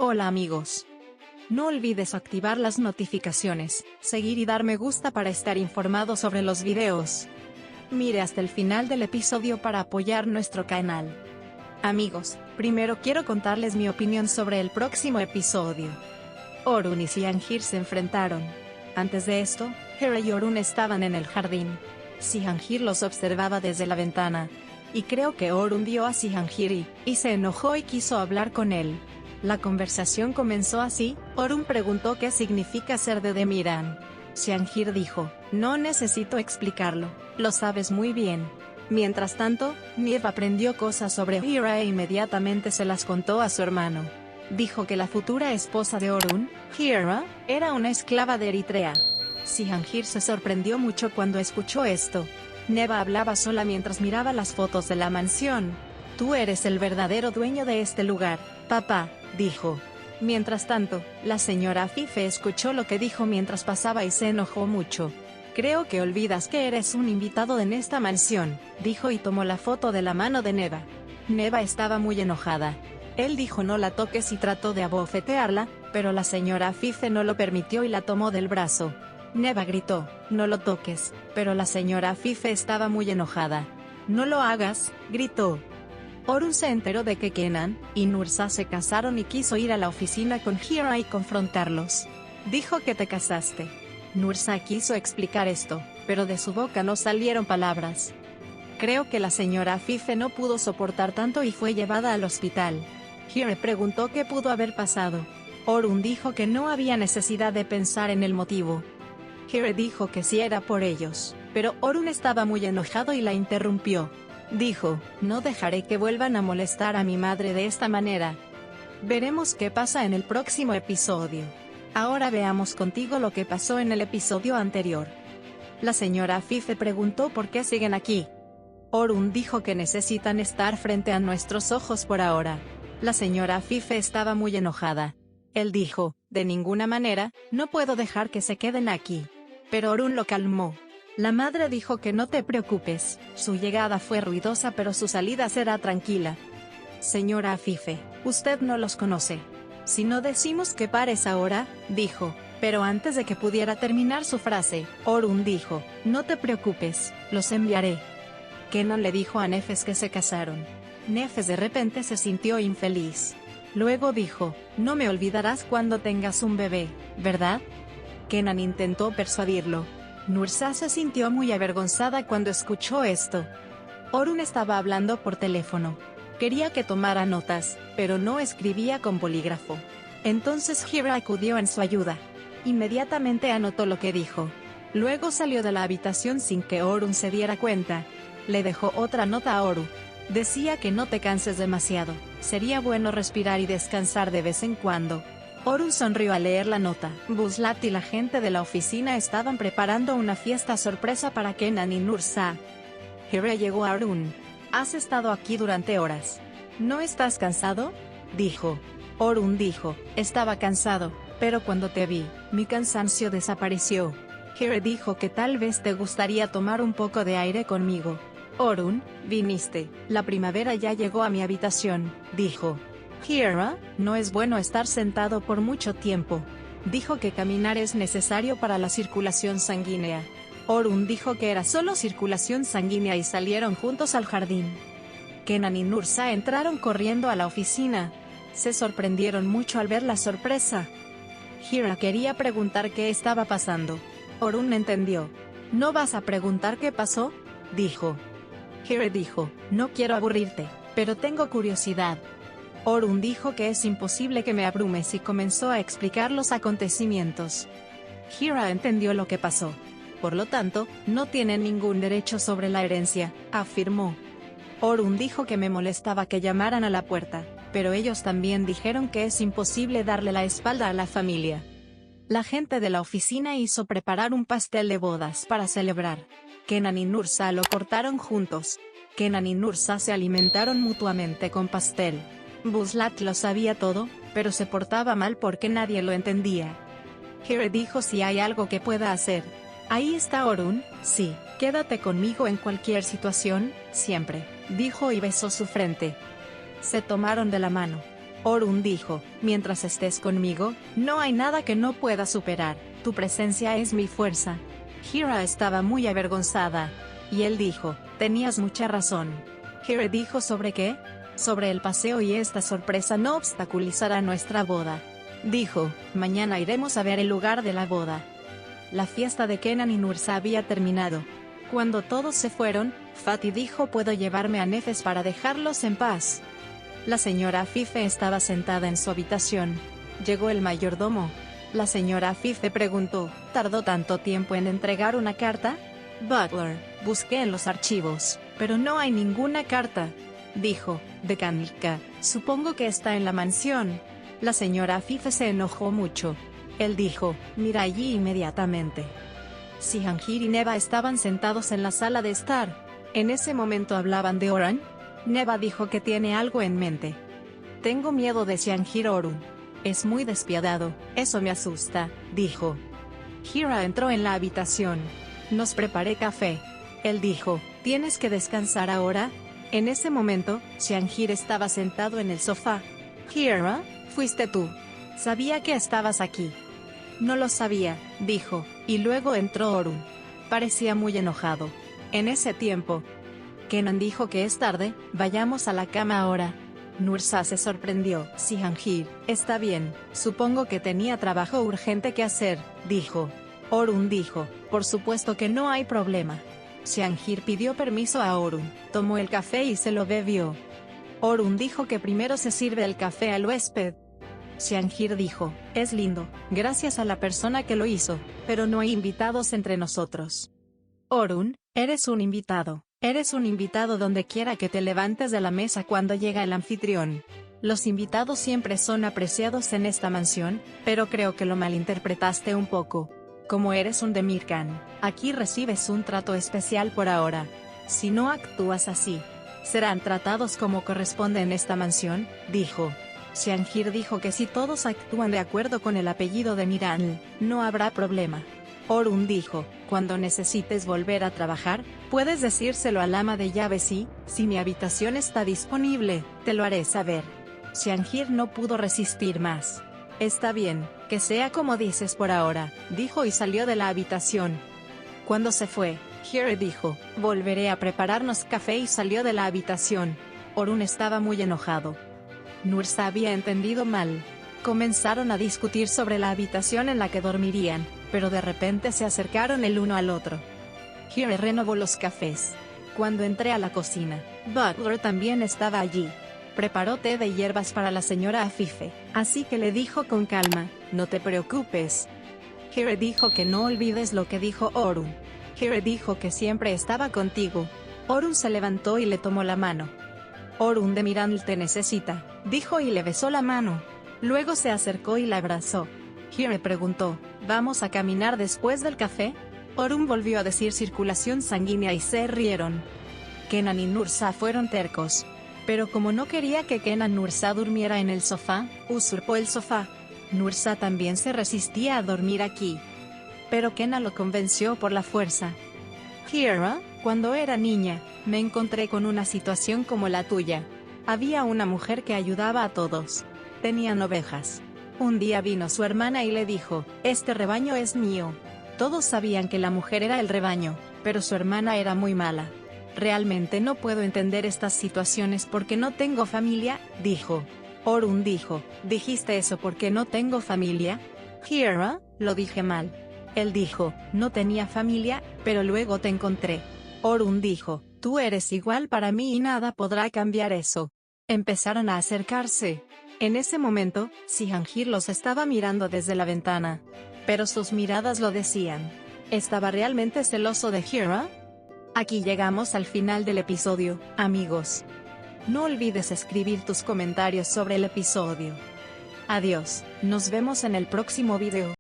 Hola amigos. No olvides activar las notificaciones, seguir y dar me gusta para estar informado sobre los videos. Mire hasta el final del episodio para apoyar nuestro canal. Amigos, primero quiero contarles mi opinión sobre el próximo episodio. Orun y Sihangir se enfrentaron. Antes de esto, Hera y Orun estaban en el jardín. Sihangir los observaba desde la ventana. Y creo que Orun vio a Sihangir y se enojó y quiso hablar con él. La conversación comenzó así. Orun preguntó qué significa ser de Demiran. Sihangir dijo, no necesito explicarlo, lo sabes muy bien. Mientras tanto, Neve aprendió cosas sobre Hera e inmediatamente se las contó a su hermano. Dijo que la futura esposa de Orun, Hera, era una esclava de Eritrea. Sihangir se sorprendió mucho cuando escuchó esto. Neva hablaba sola mientras miraba las fotos de la mansión. Tú eres el verdadero dueño de este lugar, papá, dijo. Mientras tanto, la señora Fife escuchó lo que dijo mientras pasaba y se enojó mucho. Creo que olvidas que eres un invitado en esta mansión, dijo y tomó la foto de la mano de Neva. Neva estaba muy enojada. Él dijo no la toques y trató de abofetearla, pero la señora Fife no lo permitió y la tomó del brazo. Neva gritó, no lo toques, pero la señora Fife estaba muy enojada. No lo hagas, gritó. Orun se enteró de que Kenan y Nursa se casaron y quiso ir a la oficina con Hera y confrontarlos. Dijo que te casaste. Nursa quiso explicar esto, pero de su boca no salieron palabras. Creo que la señora Fife no pudo soportar tanto y fue llevada al hospital. Hera preguntó qué pudo haber pasado. Orun dijo que no había necesidad de pensar en el motivo. Hera dijo que sí era por ellos, pero Orun estaba muy enojado y la interrumpió. Dijo, no dejaré que vuelvan a molestar a mi madre de esta manera. Veremos qué pasa en el próximo episodio. Ahora veamos contigo lo que pasó en el episodio anterior. La señora Fife preguntó por qué siguen aquí. Orun dijo que necesitan estar frente a nuestros ojos por ahora. La señora Fife estaba muy enojada. Él dijo, de ninguna manera, no puedo dejar que se queden aquí. Pero Orun lo calmó. La madre dijo que no te preocupes, su llegada fue ruidosa pero su salida será tranquila. Señora Fife, usted no los conoce. Si no decimos que pares ahora, dijo, pero antes de que pudiera terminar su frase, Orun dijo, no te preocupes, los enviaré. Kenan le dijo a Nefes que se casaron. Nefes de repente se sintió infeliz. Luego dijo, no me olvidarás cuando tengas un bebé, ¿verdad? Kenan intentó persuadirlo. Nursa se sintió muy avergonzada cuando escuchó esto. Orun estaba hablando por teléfono. Quería que tomara notas, pero no escribía con bolígrafo. Entonces Hera acudió en su ayuda. Inmediatamente anotó lo que dijo. Luego salió de la habitación sin que Orun se diera cuenta. Le dejó otra nota a Orun. Decía que no te canses demasiado, sería bueno respirar y descansar de vez en cuando. Orun sonrió al leer la nota. Buzlat y la gente de la oficina estaban preparando una fiesta sorpresa para Kenan y Nursa. Hera llegó a Orun. Has estado aquí durante horas. ¿No estás cansado? Dijo. Orun dijo, estaba cansado, pero cuando te vi, mi cansancio desapareció. Hera dijo que tal vez te gustaría tomar un poco de aire conmigo. Orun, viniste, la primavera ya llegó a mi habitación, dijo. Hera, no es bueno estar sentado por mucho tiempo. Dijo que caminar es necesario para la circulación sanguínea. Orun dijo que era solo circulación sanguínea y salieron juntos al jardín. Kenan y Nursa entraron corriendo a la oficina. Se sorprendieron mucho al ver la sorpresa. Hera quería preguntar qué estaba pasando. Orun entendió. ¿No vas a preguntar qué pasó? Dijo. Hera dijo, no quiero aburrirte, pero tengo curiosidad. Orun dijo que es imposible que me abrumes y comenzó a explicar los acontecimientos. Hera entendió lo que pasó. Por lo tanto, no tiene ningún derecho sobre la herencia, afirmó. Orun dijo que me molestaba que llamaran a la puerta, pero ellos también dijeron que es imposible darle la espalda a la familia. La gente de la oficina hizo preparar un pastel de bodas para celebrar. Kenan y Nursa lo cortaron juntos. Kenan y Nursa se alimentaron mutuamente con pastel. Buzlat lo sabía todo, pero se portaba mal porque nadie lo entendía. Hera dijo si hay algo que pueda hacer. Ahí está Orun, sí, quédate conmigo en cualquier situación, siempre, dijo y besó su frente. Se tomaron de la mano. Orun dijo, mientras estés conmigo, no hay nada que no pueda superar, tu presencia es mi fuerza. Hira estaba muy avergonzada. Y él dijo, tenías mucha razón. Hira dijo ¿sobre qué? Sobre el paseo y esta sorpresa no obstaculizará nuestra boda. Dijo, mañana iremos a ver el lugar de la boda. La fiesta de Kenan y Nursa había terminado. Cuando todos se fueron, Fatih dijo ¿puedo llevarme a Nefes para dejarlos en paz? La señora Afife estaba sentada en su habitación. Llegó el mayordomo. La señora Afife preguntó, ¿tardó tanto tiempo en entregar una carta? Butler, busqué en los archivos, pero no hay ninguna carta. Dijo, de Kanilka, supongo que está en la mansión. La señora Afife se enojó mucho. Él dijo, mira allí inmediatamente. Cihangir y Neva estaban sentados en la sala de estar. En ese momento hablaban de Orun. Neva dijo que tiene algo en mente. Tengo miedo de Cihangir Orun. Es muy despiadado, eso me asusta, dijo. Hira entró en la habitación. Nos preparé café. Él dijo, ¿tienes que descansar ahora? En ese momento, Cihangir estaba sentado en el sofá. Hira, fuiste tú. Sabía que estabas aquí. No lo sabía, dijo, y luego entró Orun. Parecía muy enojado. En ese tiempo, Kenan dijo que es tarde, vayamos a la cama ahora. Nursa se sorprendió. Cihangir, está bien, supongo que tenía trabajo urgente que hacer, dijo. Orun dijo, por supuesto que no hay problema. Cihangir pidió permiso a Orun, tomó el café y se lo bebió. Orun dijo que primero se sirve el café al huésped. Cihangir dijo, es lindo, gracias a la persona que lo hizo, pero no hay invitados entre nosotros. Orun, eres un invitado. Eres un invitado donde quiera que te levantes de la mesa cuando llega el anfitrión. Los invitados siempre son apreciados en esta mansión, pero creo que lo malinterpretaste un poco. Como eres un Demirkan, aquí recibes un trato especial por ahora. Si no actúas así, serán tratados como corresponde en esta mansión, dijo. Cihangir dijo que si todos actúan de acuerdo con el apellido de Miran, no habrá problema. Orun dijo, cuando necesites volver a trabajar, puedes decírselo al ama de llaves y, si mi habitación está disponible, te lo haré saber. Cihangir no pudo resistir más. Está bien, que sea como dices por ahora, dijo y salió de la habitación. Cuando se fue, Hira dijo, volveré a prepararnos café y salió de la habitación. Orun estaba muy enojado. Nursa había entendido mal. Comenzaron a discutir sobre la habitación en la que dormirían, pero de repente se acercaron el uno al otro. Hira renovó los cafés. Cuando entré a la cocina, Butler también estaba allí. Preparó té de hierbas para la señora Afife, así que le dijo con calma, no te preocupes. Hira dijo que no olvides lo que dijo Orun. Hira dijo que siempre estaba contigo. Orun se levantó y le tomó la mano. Orun de Miran te necesita, dijo y le besó la mano. Luego se acercó y la abrazó. Hira preguntó, ¿vamos a caminar después del café? Orun volvió a decir circulación sanguínea y se rieron. Kenan y Nursa fueron tercos. Pero como no quería que Kenan Nursa durmiera en el sofá, usurpó el sofá. Nursa también se resistía a dormir aquí. Pero Kenan lo convenció por la fuerza. Hira, cuando era niña, me encontré con una situación como la tuya. Había una mujer que ayudaba a todos. Tenían ovejas. Un día vino su hermana y le dijo, este rebaño es mío. Todos sabían que la mujer era el rebaño, pero su hermana era muy mala. Realmente no puedo entender estas situaciones porque no tengo familia, dijo. Orun dijo, ¿dijiste eso porque no tengo familia? Hira, lo dije mal. Él dijo, no tenía familia, pero luego te encontré. Orun dijo, tú eres igual para mí y nada podrá cambiar eso. Empezaron a acercarse. En ese momento, Cihangir los estaba mirando desde la ventana. Pero sus miradas lo decían. ¿Estaba realmente celoso de Hira? Aquí llegamos al final del episodio, amigos. No olvides escribir tus comentarios sobre el episodio. Adiós, nos vemos en el próximo video.